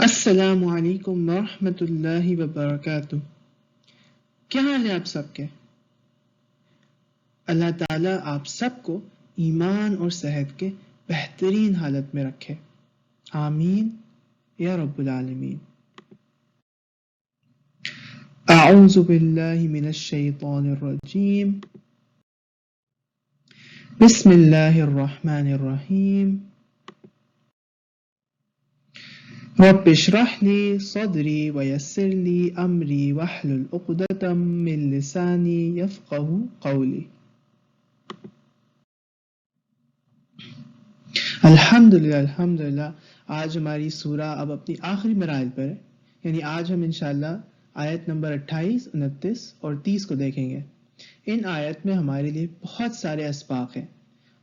السلام علیکم ورحمۃ اللہ وبرکاتہ۔ کیا حال ہے آپ سب کے؟ اللہ تعالیٰ آپ سب کو ایمان اور صحت کے بہترین حالت میں رکھے، آمین یا رب العالمین۔ اعوذ باللہ من الشیطان الرجیم، بسم اللہ الرحمن الرحیم۔ رب اشرح لی صدری ویسر لی امری واحلل عقدۃ من لسانی یفقہوا قولی۔ الحمدللہ آج ہماری سورہ اب اپنی آخری مراحل پر ہے، یعنی آج ہم انشاءاللہ آیت نمبر 28، 29 اور 30 کو دیکھیں گے۔ ان آیت میں ہمارے لیے بہت سارے اسباق ہیں،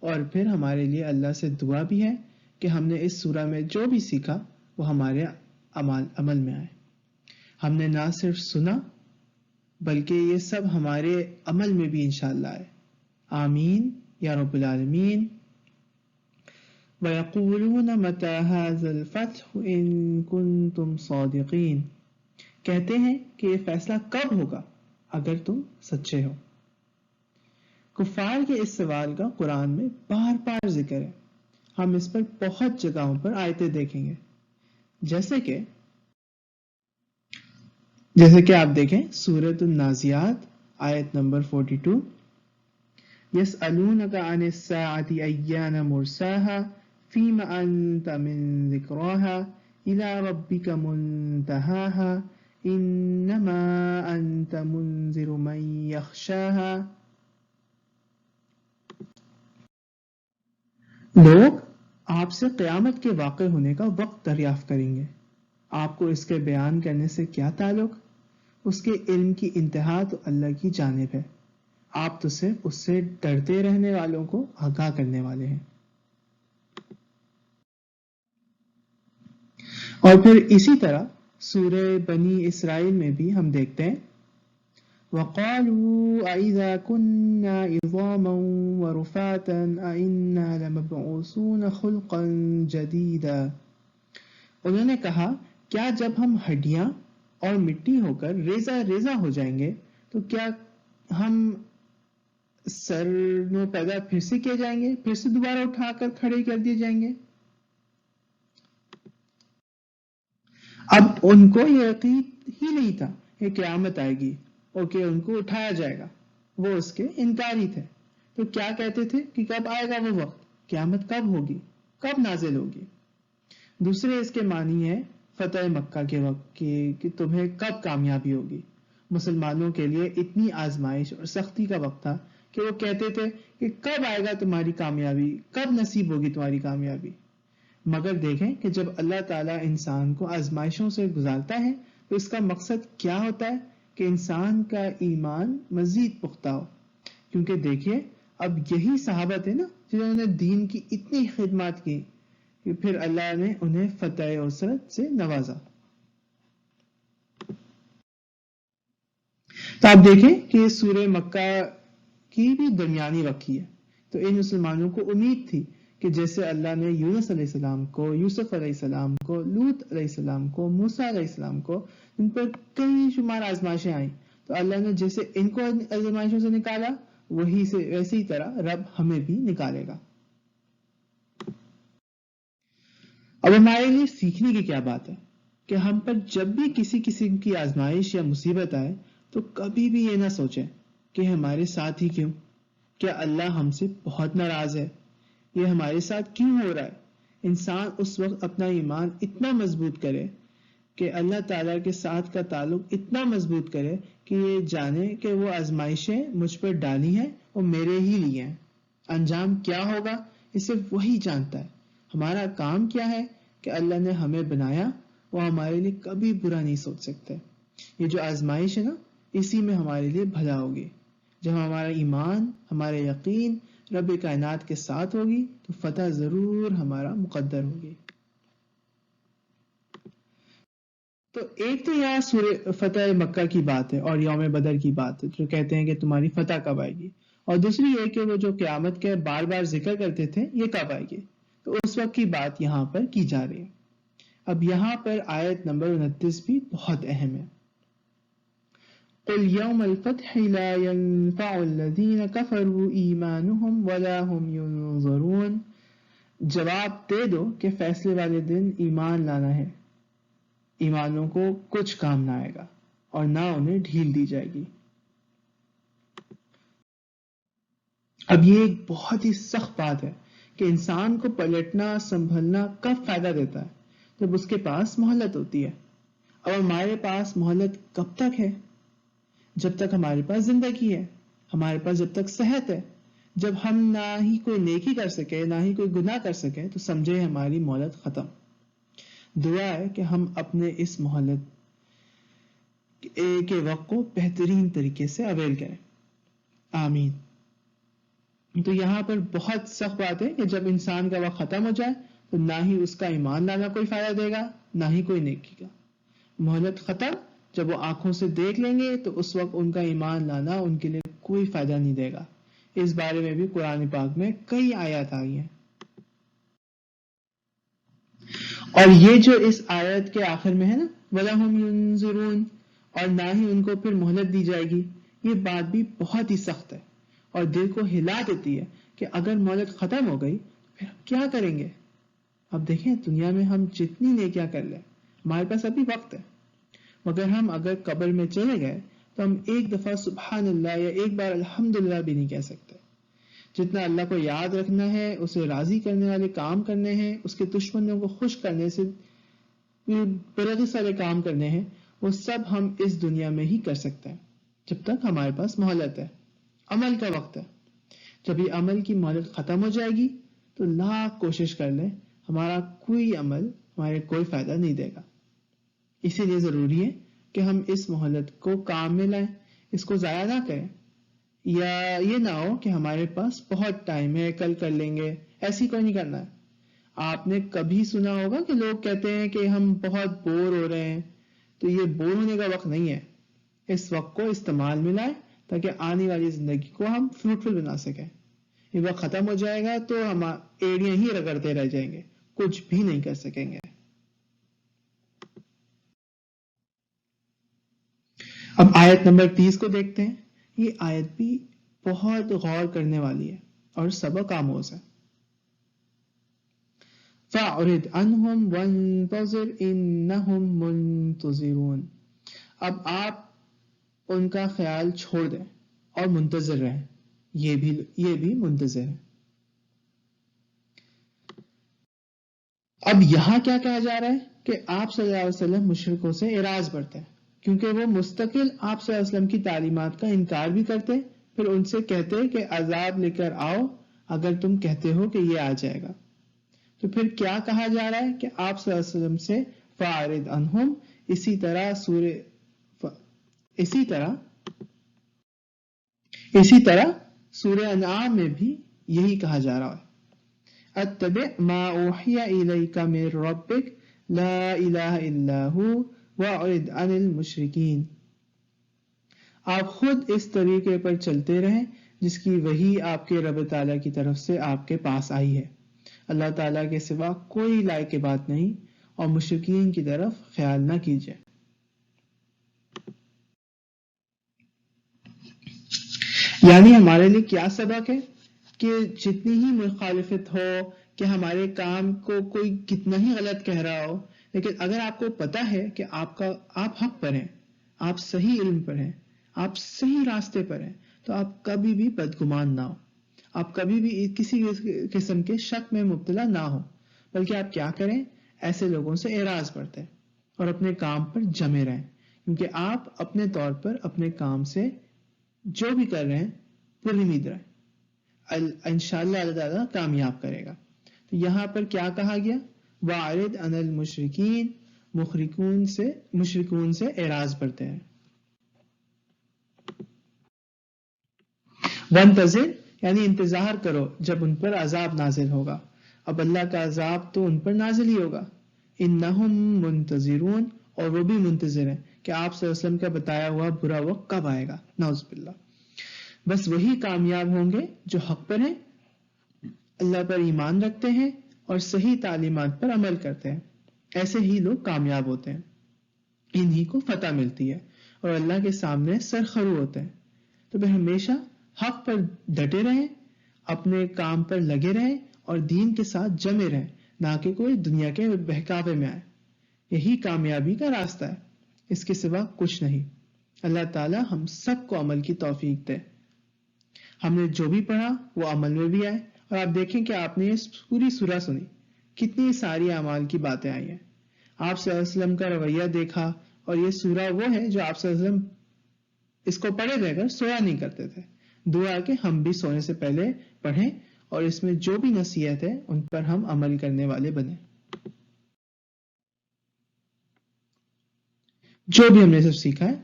اور پھر ہمارے لیے اللہ سے دعا بھی ہے کہ ہم نے اس سورہ میں جو بھی سیکھا وہ ہمارے عمل میں آئے۔ ہم نے نہ صرف سنا بلکہ یہ سب ہمارے عمل میں بھی انشاءاللہ آئے، آمین یا رب العالمین۔ وَيَقُولُونَ مَتَى هَذَا الْفَتْحُ إِن كُنتُمْ صَادِقِينَ، کہتے ہیں کہ یہ فیصلہ کب ہوگا اگر تم سچے ہو۔ کفار کے اس سوال کا قرآن میں بار بار ذکر ہے، ہم اس پر بہت جگہوں پر آیتیں دیکھیں گے، جیسے کہ آپ دیکھیں سورۃ النازعات آیت نمبر 42، يَسْأَلُونَكَ عَنِ السَّاعَةِ أَيَّانَ مُرْسَاهَا فِيمَ أَنْتَ مِنْ ذِكْرَاهَا إِلَى رَبِّكَ مُنْتَهَاهَا إِنَّمَا أَنْتَ مُنْذِرُ مَنْ يَخْشَاهَا۔ لوگ آپ سے قیامت کے واقع ہونے کا وقت دریافت کریں گے، آپ کو اس کے بیان کرنے سے کیا تعلق؟ اس کے علم کی انتہا تو اللہ کی جانب ہے، آپ تو صرف اس سے ڈرتے رہنے والوں کو آگاہ کرنے والے ہیں۔ اور پھر اسی طرح سورہ بنی اسرائیل میں بھی ہم دیکھتے ہیں، وَقَالُوا أَإِذَا كُنَّا عِظَامًا وَرُفَاتًا أَإِنَّا لَمَبْعُوثُونَ خَلْقًا جَدِيدًا، انہوں نے کہا کیا جب ہم ہڈیاں اور مٹی ہو کر ریزہ ریزہ ہو جائیں گے تو کیا ہم سر نو پیدا پھر سے کیے جائیں گے، پھر سے دوبارہ اٹھا کر کھڑے کر دیے جائیں گے؟ اب ان کو یہ یقین ہی نہیں تھا کہ قیامت آئے گی اور کہ ان کو اٹھایا جائے گا، وہ اس کے انکاری تھے۔ تو کیا کہتے تھے کہ کب آئے گا وہ وقت، قیامت کب ہوگی، کب نازل ہوگی؟ دوسرے اس کے معنی ہے فتح مکہ کے وقت کہ تمہیں کب کامیابی ہوگی۔ مسلمانوں کے لیے اتنی آزمائش اور سختی کا وقت تھا کہ وہ کہتے تھے کہ کب آئے گا تمہاری کامیابی، کب نصیب ہوگی تمہاری کامیابی۔ مگر دیکھیں کہ جب اللہ تعالیٰ انسان کو آزمائشوں سے گزارتا ہے تو اس کا مقصد کیا ہوتا ہے کہ انسان کا ایمان مزید پختہ ہو۔ کیونکہ دیکھیے اب یہی صحابہ تھے نا جنہوں نے دین کی اتنی خدمات کی کہ پھر اللہ نے انہیں فتح عسرت سے نوازا۔ تو آپ دیکھیں کہ سورہ مکہ کی بھی درمیانی رکھی ہے، تو ان مسلمانوں کو امید تھی کہ جیسے اللہ نے یونس علیہ السلام کو، یوسف علیہ السلام کو، لوط علیہ السلام کو، موسیٰ علیہ السلام کو، ان پر کئی شمار آزمائشیں آئیں، تو اللہ نے جیسے ان کو آزمائشوں سے نکالا ویسی طرح رب ہمیں بھی نکالے گا۔ اب ہمارے لیے سیکھنے کی کیا بات ہے کہ ہم پر جب بھی کسی قسم کی آزمائش یا مصیبت آئے تو کبھی بھی یہ نہ سوچیں کہ ہمارے ساتھ ہی کیوں، کیا اللہ ہم سے بہت ناراض ہے، یہ ہمارے ساتھ کیوں ہو رہا ہے؟ انسان اس وقت اپنا ایمان اتنا مضبوط کرے کہ اللہ تعالیٰ کے ساتھ کا تعلق اتنا مضبوط کرے کہ یہ جانے کہ وہ آزمائشیں مجھ پر ڈالی ہیں اور میرے ہی لیے ہیں، انجام کیا ہوگا اسے وہی جانتا ہے۔ ہمارا کام کیا ہے کہ اللہ نے ہمیں بنایا، وہ ہمارے لیے کبھی برا نہیں سوچ سکتے۔ یہ جو آزمائش ہے نا اسی میں ہمارے لیے بھلا ہوگی۔ جب ہمارا ایمان، ہمارا یقین رب کائنات کے ساتھ ہوگی تو فتح ضرور ہمارا مقدر ہوگی۔ تو ایک تو یہاں سورہ فتح مکہ کی بات ہے اور یوم بدر کی بات ہے جو کہتے ہیں کہ تمہاری فتح کب آئے گی، اور دوسری یہ کہ وہ جو قیامت کے بار بار ذکر کرتے تھے یہ کب آئے گی، تو اس وقت کی بات یہاں پر کی جا رہی ہے۔ اب یہاں پر آیت نمبر 29 بھی بہت اہم ہے. قل یوم الفتح لا ينفع الذین کفروا ایمانهم ولا هم ينظرون. جواب دے دو کہ فیصلے والے دن ایمان لانا ہے، ایمانوں کو کچھ کام نہ آئے گا اور نہ انہیں ڈھیل دی جائے گی. اب یہ ایک بہت ہی سخت بات ہے کہ انسان کو پلٹنا سنبھلنا کب فائدہ دیتا ہے؟ جب اس کے پاس مہلت ہوتی ہے. اور ہمارے پاس مہلت کب تک ہے؟ جب تک ہمارے پاس زندگی ہے، ہمارے پاس جب تک صحت ہے. جب ہم نہ ہی کوئی نیکی کر سکے نہ ہی کوئی گناہ کر سکے تو سمجھے ہماری مہلت ختم. دعا ہے کہ ہم اپنے اس مہلت کے وقت کو بہترین طریقے سے اویل کریں. آمین. تو یہاں پر بہت سخت بات ہے کہ جب انسان کا وقت ختم ہو جائے تو نہ ہی اس کا ایمان لانا کوئی فائدہ دے گا نہ ہی کوئی نیکی کا. مہلت ختم، جب وہ آنکھوں سے دیکھ لیں گے تو اس وقت ان کا ایمان لانا ان کے لیے کوئی فائدہ نہیں دے گا. اس بارے میں بھی قرآن پاک میں کئی آیات آئی ہیں. اور یہ جو اس آیت کے آخر میں ہے نا وَلَهُمْ يُنْذِرُونَ، اور نہ ہی ان کو پھر مہلت دی جائے گی، یہ بات بھی بہت ہی سخت ہے اور دل کو ہلا دیتی ہے کہ اگر مہلت ختم ہو گئی پھر ہم کیا کریں گے؟ اب دیکھیں دنیا میں ہم جتنی نیکیاں کر لیں ہمارے پاس ابھی وقت ہے، مگر ہم اگر قبر میں چلے گئے تو ہم ایک دفعہ سبحان اللہ یا ایک بار الحمدللہ بھی نہیں کہہ سکتے. جتنا اللہ کو یاد رکھنا ہے، اسے راضی کرنے والے کام کرنے ہیں، اس کے دشمنوں کو خوش کرنے سے بڑے سارے کام کرنے ہیں، وہ سب ہم اس دنیا میں ہی کر سکتے ہیں جب تک ہمارے پاس مہلت ہے، عمل کا وقت ہے. جب یہ عمل کی مہلت ختم ہو جائے گی تو لاکھ کوشش کر لیں، ہمارا کوئی عمل ہمارے کوئی فائدہ نہیں دے گا. اسی لیے ضروری ہے کہ ہم اس مہلت کو کام میں لائیں، اس کو ضائع نہ کریں. یا یہ نہ ہو کہ ہمارے پاس بہت ٹائم ہے کل کر لیں گے، ایسی کوئی نہیں کرنا ہے. آپ نے کبھی سنا ہوگا کہ لوگ کہتے ہیں کہ ہم بہت بور ہو رہے ہیں، تو یہ بور ہونے کا وقت نہیں ہے. اس وقت کو استعمال میں لائیں تاکہ آنے والی زندگی کو ہم فروٹفل بنا سکیں. یہ وقت ختم ہو جائے گا تو ہم ایڑیاں ہی رگڑتے رہ جائیں گے، کچھ بھی نہیں کر سکیں گے. اب آیت نمبر 30 کو دیکھتے ہیں. یہ آیت بھی بہت غور کرنے والی ہے اور سبق آموز ہے. فَأَعْرِضْ عَنْهُمْ وَانْتَظِرْ إِنَّهُمْ مُنْتَظِرُونَ. اب آپ ان کا خیال چھوڑ دیں اور منتظر رہیں، یہ بھی منتظر ہیں. اب یہاں کیا کہا جا رہا ہے کہ آپ صلی اللہ علیہ وسلم مشرکوں سے اعراض برتے ہیں کیونکہ وہ مستقل آپ صلی اللہ علیہ وسلم کی تعلیمات کا انکار بھی کرتے، پھر ان سے کہتے کہ عذاب لے کر آؤ اگر تم کہتے ہو کہ یہ آ جائے گا. تو پھر کیا کہا جا رہا ہے کہ آپ صلی اللہ علیہ وسلم سے فَأَعْرِضْ عَنْهُمْ. اسی طرح سورہ انعام میں بھی یہی کہا جا رہا ہے. اتبع ما اوحی الیک من ربک لا الہ الا ہو واعرض عن المشرکین. آپ خود اس طریقے پر چلتے رہیں جس کی وحی آپ کے رب تعالیٰ کی طرف سے آپ کے پاس آئی ہے. اللہ تعالیٰ کے سوا کوئی لائق بات نہیں اور مشرکین کی طرف خیال نہ کیجیے. یعنی ہمارے لیے کیا سبق ہے کہ جتنی ہی مخالفت ہو، کہ ہمارے کام کو کوئی کتنا ہی غلط کہہ رہا ہو، لیکن اگر آپ کو پتا ہے کہ آپ حق پر ہیں، آپ صحیح علم پر ہیں، آپ صحیح راستے پر ہیں، تو آپ کبھی بھی بدگمان نہ ہو، آپ کبھی بھی کسی قسم کے شک میں مبتلا نہ ہو، بلکہ آپ کیا کریں، ایسے لوگوں سے اعراض برتیں اور اپنے کام پر جمے رہیں، کیونکہ آپ اپنے طور پر اپنے کام سے جو بھی کر رہے ہیں پوری امید رہیں، انشاءاللہ اللہ تعالیٰ کامیاب کرے گا. تو یہاں پر کیا کہا گیا؟ وَاعْرِضْ عَنِ الْمُشْرِكِينَ، مشرکون سے اعراض برتے ہیں. وَانْتَظِرْ یعنی انتظار کرو جب ان پر عذاب نازل ہوگا. اب اللہ کا عذاب تو ان پر نازل ہی ہوگا. إِنَّهُمْ مُنْتَظِرُونَ، اور وہ بھی منتظر ہیں کہ آپ صلی اللہ علیہ وسلم کا بتایا ہوا برا وقت کب آئے گا. نعوذ باللہ. بس وہی کامیاب ہوں گے جو حق پر ہیں، اللہ پر ایمان رکھتے ہیں اور صحیح تعلیمات پر عمل کرتے ہیں. ایسے ہی لوگ کامیاب ہوتے ہیں، انہی کو فتح ملتی ہے اور اللہ کے سامنے سرخرو ہوتے ہیں۔ تو پھر ہمیشہ حق پر ڈٹے رہیں، اپنے کام پر لگے رہیں اور دین کے ساتھ جمے رہیں، نہ کہ کوئی دنیا کے بہکاوے میں آئے۔ یہی کامیابی کا راستہ ہے، اس کے سوا کچھ نہیں۔ اللہ تعالی ہم سب کو عمل کی توفیق دے۔ ہم نے جو بھی پڑھا وہ عمل میں بھی آئے، اور آپ دیکھیں کہ آپ نے یہ پوری سورہ سنی، کتنی ساری اعمال کی باتیں آئی ہیں۔ آپ صلی اللہ علیہ وسلم کا رویہ دیکھا، اور یہ سورہ وہ ہے جو آپ صلی اللہ علیہ وسلم اس کو پڑھے بغیر سویا نہیں کرتے تھے۔ دعا کہ ہم بھی سونے سے پہلے پڑھیں اور اس میں جو بھی نصیحت ہے ان پر ہم عمل کرنے والے بنیں۔ جو بھی ہم نے سب سیکھا ہے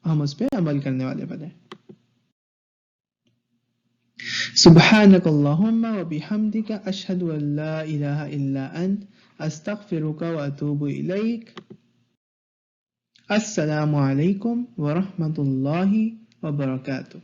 ہم اس پہ عمل کرنے والے بنیں۔ سبحانک اللہم و بحمدک اشہد ان لا الہ الا انت استغفرک و اتوب الیک۔ السلام علیکم ورحمۃ اللہ وبرکاتہ۔